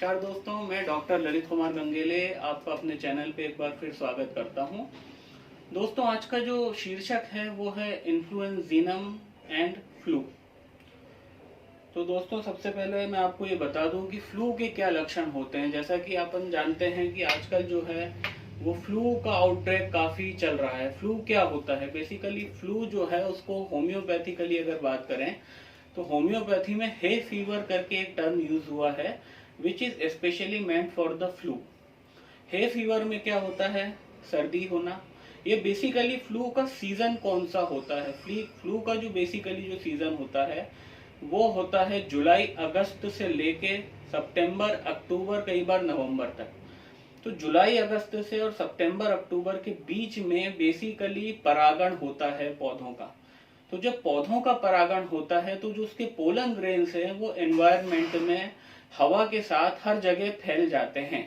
नमस्कार दोस्तों, मैं डॉक्टर ललित कुमार गंगेले आपका अपने चैनल पे एक बार फिर स्वागत करता हूं। दोस्तों, आज का जो शीर्षक है वो है इन्फ्लुएंजीनम एंड फ्लू। तो दोस्तों, सबसे पहले मैं आपको ये बता दूं कि फ्लू के क्या लक्षण होते हैं। जैसा कि अपन जानते हैं कि आजकल जो है वो फ्लू का आउटब्रेक काफी चल रहा है। फ्लू क्या होता है? बेसिकली फ्लू जो है उसको होम्योपैथिकली अगर बात करें तो होम्योपैथी में हे फीवर करके एक टर्म यूज हुआ है which is specially meant for the flu. Hay fever में क्या होता है? सर्दी होना। ये बेसिकली फ्लू का सीजन कौन सा होता है? फ्लू का जो बेसिकली जो सीजन होता है वो होता है जुलाई अगस्त से लेके सितंबर अक्टूबर कई बार नवंबर तक। तो जुलाई अगस्त से और सितंबर अक्टूबर के बीच में बेसिकली परागण होता है पौधों का। तो जब पौधों का परागण होता है तो जो उसके पोलन ग्रेन्स हैं वो एनवायरनमेंट में हवा के साथ हर जगह फैल जाते हैं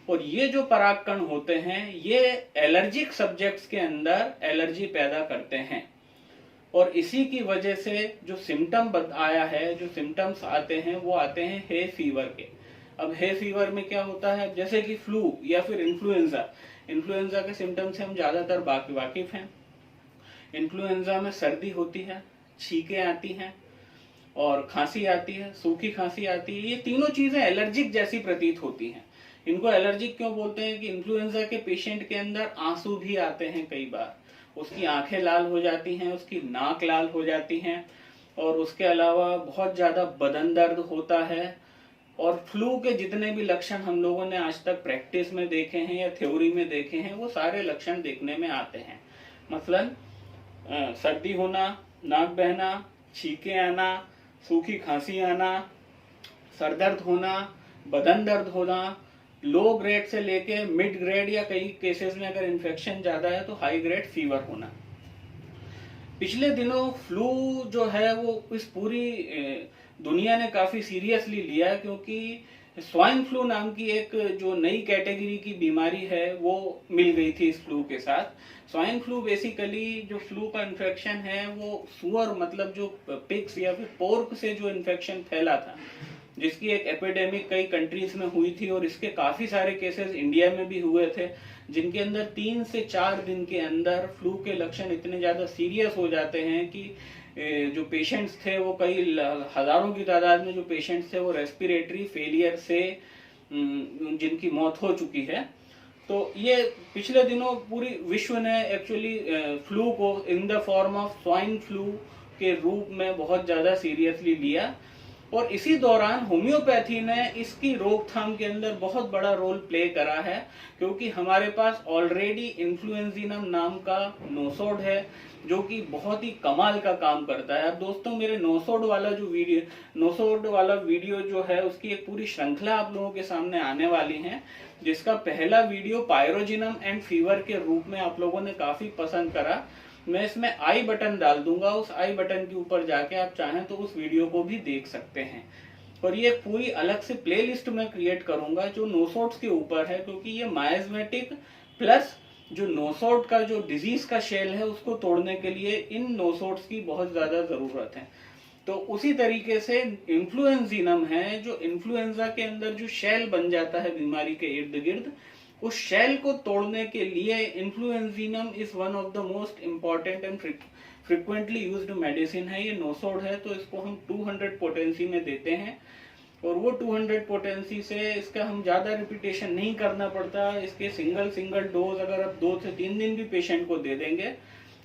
और ये जो परागकण होते हैं ये एलर्जिक सब्जेक्ट्स के अंदर एलर्जी पैदा करते हैं और इसी की वजह से जो सिम्टम आया है, जो सिम्टम्स आते हैं वो आते हैं हे फीवर के। अब हे फीवर में क्या होता है? जैसे कि फ्लू या फिर इन्फ्लुएंजा के सिम्टम्स से हम ज्यादातर वाकिफ हैं। इन्फ्लुएंजा में सर्दी होती है, छींकें आती हैं और खांसी आती है, सूखी खांसी आती है। ये तीनों चीजें एलर्जिक जैसी प्रतीत होती हैं। इनको एलर्जिक क्यों बोलते हैं कि इन्फ्लुएंजा के पेशेंट के अंदर आंसू भी आते हैं, कई बार उसकी आंखें लाल हो जाती हैं, उसकी नाक लाल हो जाती हैं और उसके अलावा बहुत ज्यादा बदन दर्द होता है। और फ्लू के जितने भी लक्षण हम लोगों ने आज तक प्रैक्टिस में देखे हैं या थ्योरी में देखे हैं वो सारे लक्षण देखने में आते हैं। मसलन सर्दी होना, नाक बहना, छींकें आना, सूखी खांसी आना, सरदर्द होना, बदन दर्द होना, लो ग्रेड से लेके मिड ग्रेड या कई केसेस में अगर इन्फेक्शन ज्यादा है तो हाई ग्रेड फीवर होना। पिछले दिनों फ्लू जो है वो इस पूरी दुनिया ने काफी सीरियसली लिया क्योंकि स्वाइन फ्लू नाम की एक जो नई कैटेगरी की बीमारी है वो मिल गई थी इस फ्लू के साथ। स्वाइन फ्लू बेसिकली जो फ्लू का इन्फेक्शन है वो सुअर मतलब जो पिग्स या फिर पोर्क से जो इन्फेक्शन फैला था, जिसकी एक एपिडेमिक कई कंट्रीज में हुई थी और इसके काफी सारे केसेस इंडिया में भी हुए थे, जिनके अंदर 3 से 4 दिन के अंदर फ्लू के लक्षण इतने ज्यादा सीरियस हो जाते हैं कि जो पेशेंट्स थे वो कई हजारों की तादाद में जो पेशेंट्स थे वो रेस्पिरेटरी फेलियर से जिनकी मौत हो चुकी है। तो ये पिछले दिनों पूरी विश्व ने एक्चुअली फ्लू को in the form of swine flu के रूप में बहुत ज्यादा सीरियसली लिया और इसी दौरान होम्योपैथी ने इसकी रोकथाम के अंदर बहुत बड़ा रोल प्ले करा है क्योंकि हमारे पास ऑलरेडी इन्फ्लुएंजीनम नाम का नोसोड है जो कि बहुत ही कमाल का काम करता है। अब दोस्तों, मेरे नोसोड वाला वीडियो जो है उसकी एक पूरी श्रृंखला आप लोगों के सामने आने वाली है, जिसका पहला वीडियो पायरोजिनम एंड फीवर के रूप में आप लोगों ने काफी पसंद करा। मैं इसमें आई बटन डाल दूंगा, उस आई बटन के ऊपर जाके आप चाहें तो उस वीडियो को भी देख सकते हैं। और ये पूरी अलग से प्लेलिस्ट में क्रिएट करूंगा जो नोसोड्स के ऊपर है क्योंकि ये माइजमेटिक प्लस जो नोसोड का जो डिजीज का शेल है उसको तोड़ने के लिए इन नोसोड्स की बहुत ज्यादा जरूरत है। तो उसी तरीके से इन्फ्लुएंजीनम है, जो इन्फ्लुएंजा के अंदर जो शेल बन जाता है बीमारी के इर्द गिर्द, उस शेल को तोड़ने के लिए influenzinum is one of the most important and frequently used medicine है। ये नोसोड है तो इसको हम 200 पोटेंसी में देते हैं और वो 200 पोटेंसी से इसका हम ज्यादा रिपीटेशन नहीं करना पड़ता। इसके सिंगल डोज अगर आप 2 से 3 दिन भी पेशेंट को दे देंगे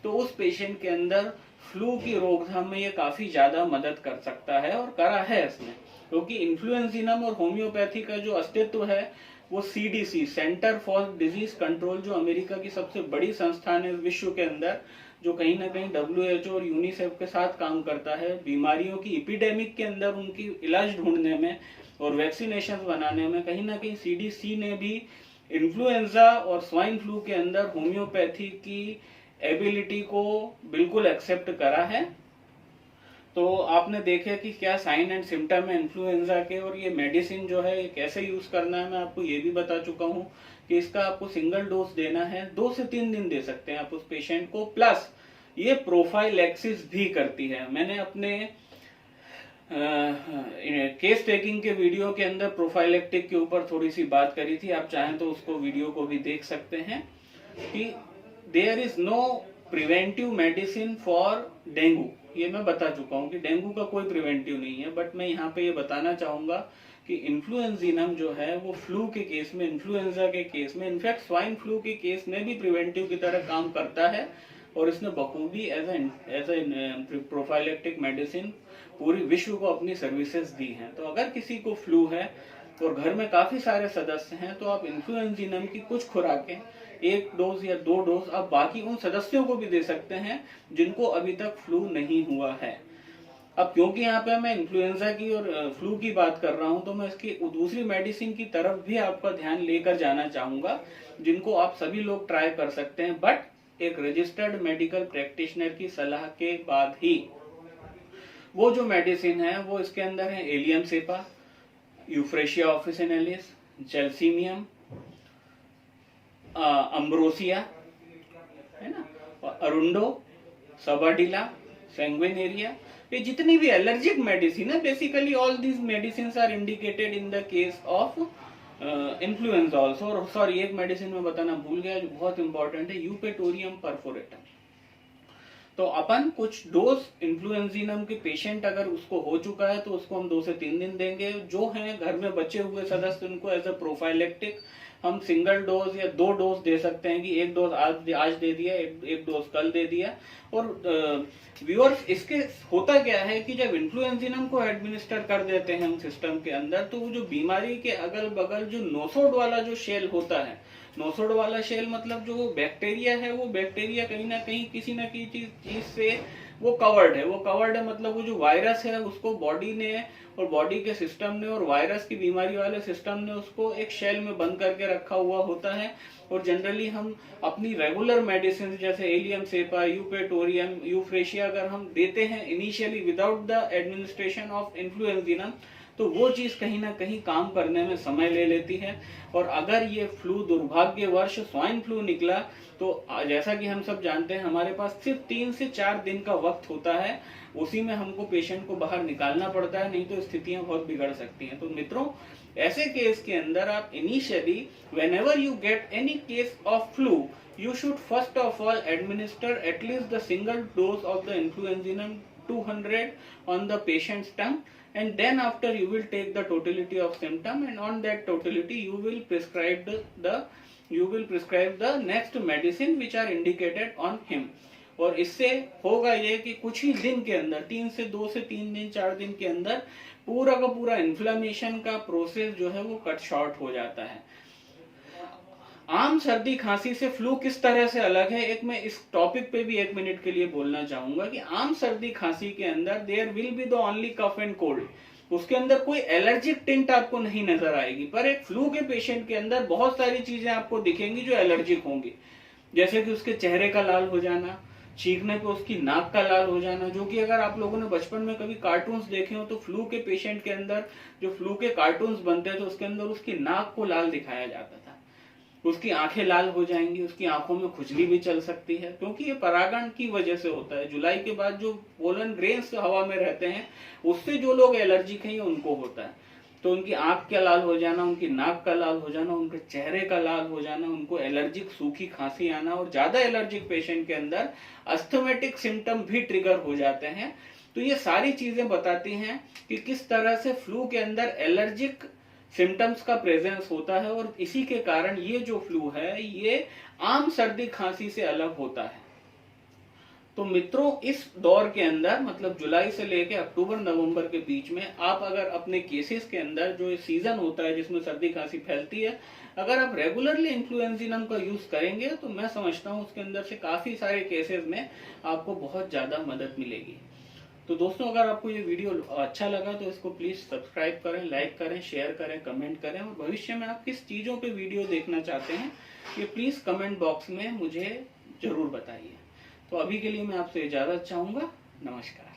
तो उस पेशेंट के अंदर फ्लू की रोकथाम में ये काफी ज्यादा मदद कर सकता है और करा है इसने। क्योंकि इन्फ्लुएंजीनम और होम्योपैथी का जो अस्तित्व है वो CDC, centre for disease control, जो अमेरिका की सबसे बड़ी संस्थान है विश्व के अंदर, जो कहीं ना कहीं WHO और यूनिसेफ के साथ काम करता है बीमारियों की एपिडेमिक के अंदर उनकी इलाज ढूंढने में और वैक्सीनेशन बनाने में। कहीं ना कहीं CDC ने भी इन्फ्लुएंजा और स्वाइन फ्लू के अंदर होम्योपैथी की एबिलिटी को बिल्कुल एक्सेप्ट करा है। तो आपने देखे कि क्या साइन एंड सिम्टम है इन्फ्लुएंजा के और ये मेडिसिन जो है ये कैसे यूज करना है मैं आपको ये भी बता चुका हूँ कि इसका आपको सिंगल डोज देना है, 2 से 3 दिन दे सकते हैं आप उस पेशेंट को। प्लस ये प्रोफाइलैक्सिस भी करती है। मैंने अपने केस टेकिंग के वीडियो के अंदर प्रोफाइलेक्टिक के ऊपर थोड़ी सी बात करी थी, आप चाहें तो उसको वीडियो को भी देख सकते हैं कि there is no preventive medicine for dengue. ये मैं बता चुका हूं कि डेंगू का कोई प्रिवेंटिव नहीं है, बट मैं यहाँ पे ये बताना चाहूंगा कि इन्फ्लुएंजीनम जो है वो फ्लू के केस में, इन्फ्लुएंजा के केस में, इनफैक्ट स्वाइन फ्लू के केस में भी प्रिवेंटिव की तरह काम करता है और इसने बखूबी एज ए प्रोफाइलेक्टिक मेडिसिन पूरी विश्व को अपनी सर्विसेज दी हैं। तो अगर किसी को फ्लू है और घर में काफी सारे सदस्य हैं तो आप इन्फ्लुएंजीनम की कुछ खुराकें 1 डोज या 2 डोज आप बाकी उन सदस्यों को भी दे सकते हैं जिनको अभी तक फ्लू नहीं हुआ है। अब क्योंकि यहाँ पे मैं इन्फ्लुएंजा की और फ्लू की बात कर रहा हूं तो मैं इसकी दूसरी मेडिसिन की तरफ भी आपका ध्यान लेकर जाना चाहूंगा जिनको आप सभी लोग ट्राई कर सकते हैं, बट एक रजिस्टर्ड मेडिकल प्रैक्टिशनर की सलाह के बाद ही। वो जो मेडिसिन है वो इसके अंदर है allium cepa, euphrasia officinalis, gelsemium, ambrosia, है ना, अरुंडो, सबाडिला, सैंग्विनेरिया, ये जितनी भी एलर्जिक मेडिसिन है, basically all these medicine are indicated in the case of influenza also. और सॉरी, एक मेडिसिन में बताना भूल गया जो बहुत इंपॉर्टेंट है, यूपेटोरियम परफोरेटम। तो अपन कुछ डोज इन्फ्लुएंजीनम के पेशेंट अगर उसको हो चुका है तो उसको हम 2 से 3 दिन देंगे। जो हैं घर में बचे हुए सदस्य उनको एज अ प्रोफाइलेक्टिक हम सिंगल डोज या 2 डोज दे सकते हैं कि 1 डोज आज दे दिया, एक डोज कल दे दिया। और व्यूअर्स, इसके होता क्या है कि जब इन्फ्लुएंजीनम को एडमिनिस्टर कर देते हैं हम सिस्टम के अंदर तो वो जो बीमारी के अगल बगल जो नोसोड वाला जो शेल होता है, नोसोड वाला शेल मतलब जो बैक्टीरिया है, वो बैक्टीरिया कहीं ना कहीं किसी न किसी चीज से वो कवर्ड है। वो कवर्ड है मतलब वो जो वायरस है उसको बॉडी ने और बॉडी के सिस्टम ने और वायरस की बीमारी वाले सिस्टम ने उसको एक शेल में बंद करके रखा हुआ होता है। और जनरली हम अपनी रेगुलर मेडिसिन जैसे एलियम सेपा, यूपेटोरियम, यूफ्रेशिया अगर हम देते हैं initially without the administration of influenzinum तो वो चीज कहीं ना कहीं काम करने में समय ले लेती है। और अगर ये फ्लू दुर्भाग्यवश स्वाइन फ्लू निकला तो जैसा कि हम सब जानते हैं हमारे पास सिर्फ 3 से 4 दिन का वक्त होता है, उसी में हमको पेशेंट को बाहर निकालना पड़ता है, नहीं तो स्थितियां बहुत बिगड़ सकती हैं। तो मित्रों, ऐसे केस के अंदर आप initially whenever you get any case of flu you should first of all administer at least the single dose of the influenzinum 200 on the patient's tongue, and then after you will take the totality of symptom, and on that totality you will prescribe the next medicine which are indicated on him। और इससे होगा ये कि कुछ ही दिन के अंदर 2 से 3 दिन 4 दिन के अंदर पूरा का पूरा इन्फ्लेमेशन का प्रोसेस जो है वो कट शॉर्ट हो जाता है। आम सर्दी खांसी से फ्लू किस तरह से अलग है, एक मैं इस टॉपिक पे भी 1 मिनट के लिए बोलना चाहूंगा कि आम सर्दी खांसी के अंदर there will be the only cough and cold, उसके अंदर कोई एलर्जिक टिंट आपको नहीं नजर आएगी। पर एक फ्लू के पेशेंट के अंदर बहुत सारी चीजें आपको दिखेंगी जो एलर्जिक होंगी, जैसे कि उसके चेहरे का लाल हो जाना, चीखने पे उसकी नाक का लाल हो जाना, जो कि अगर आप लोगों ने बचपन में कभी कार्टून्स देखे हो तो फ्लू के पेशेंट के अंदर जो फ्लू के कार्टून्स बनते हैं तो उसके अंदर उसकी नाक को लाल दिखाया जाता था, उसकी आंखें लाल हो जाएंगी, उसकी आंखों में खुजली भी चल सकती है, क्योंकि ये परागण की वजह से होता है। जुलाई के बाद जो पोलन ग्रेन्स हवा में रहते हैं उससे जो लोग एलर्जिक हैं उनको होता है। तो उनकी आंख का लाल हो जाना, उनकी नाक का लाल हो जाना, उनके चेहरे का लाल हो जाना, उनको एलर्जिक सूखी खांसी आना, और ज्यादा एलर्जिक पेशेंट के अंदर अस्थमेटिक सिम्टम भी ट्रिगर हो जाते हैं। तो ये सारी चीजें बताती हैं कि किस तरह से फ्लू के अंदर एलर्जिक सिम्टम्स का प्रेजेंस होता है, और इसी के कारण ये जो फ्लू है ये आम सर्दी खांसी से अलग होता है। तो मित्रों, इस दौर के अंदर मतलब जुलाई से लेकर अक्टूबर नवंबर के बीच में आप अगर अपने केसेस के अंदर जो सीजन होता है जिसमें सर्दी खांसी फैलती है, अगर आप रेगुलरली इन्फ्लुएंजीनम का यूज करेंगे तो मैं समझता हूं उसके अंदर से काफी सारे केसेस में आपको बहुत ज्यादा मदद मिलेगी। तो दोस्तों, अगर आपको ये वीडियो अच्छा लगा तो इसको प्लीज सब्सक्राइब करें, लाइक करें, शेयर करें, कमेंट करें, और भविष्य में आप किस चीजों पे वीडियो देखना चाहते हैं ये प्लीज कमेंट बॉक्स में मुझे जरूर बताइए। तो अभी के लिए मैं आपसे इजाजत चाहूंगा। नमस्कार।